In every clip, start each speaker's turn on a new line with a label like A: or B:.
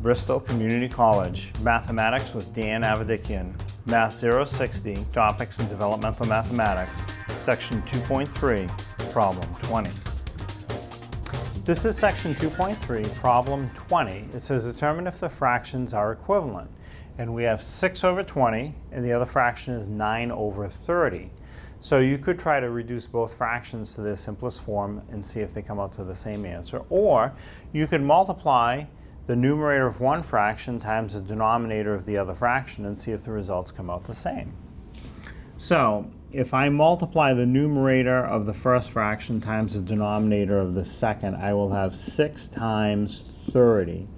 A: Bristol Community College, Mathematics with Dan Avedikian, Math 060, Topics in Developmental Mathematics, Section 2.3, Problem 20. This is Section 2.3, Problem 20. It says determine if the fractions are equivalent. And we have 6 over 20, and the other fraction is 9 over 30. So you could try to reduce both fractions to their simplest form and see if they come out to the same answer. Or you could multiply the numerator of one fraction times the denominator of the other fraction and see if the results come out the same. So if I multiply the numerator of the first fraction times the denominator of the second, I will have 6 times 30.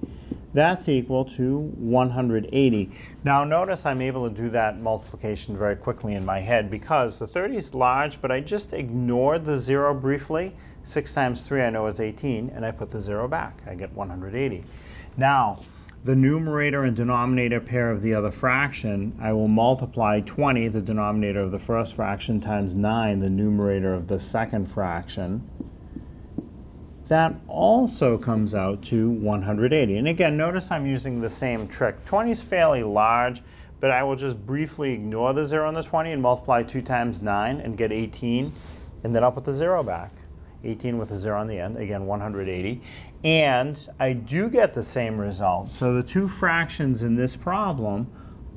A: That's equal to 180. Now notice I'm able to do that multiplication very quickly in my head because the 30 is large, but I just ignored the 0 briefly. 6 times 3 I know is 18, and I put the 0 back. I get 180. Now, the numerator and denominator pair of the other fraction, I will multiply 20, the denominator of the first fraction, times 9, the numerator of the second fraction. That also comes out to 180. And again, notice I'm using the same trick. 20 is fairly large, but I will just briefly ignore the 0 in the 20 and multiply 2 times 9 and get 18, and then I'll put the 0 back. 18 with a 0 on the end, again 180. And I do get the same result. So the two fractions in this problem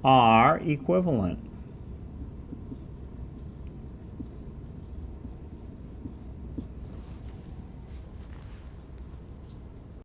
A: are equivalent.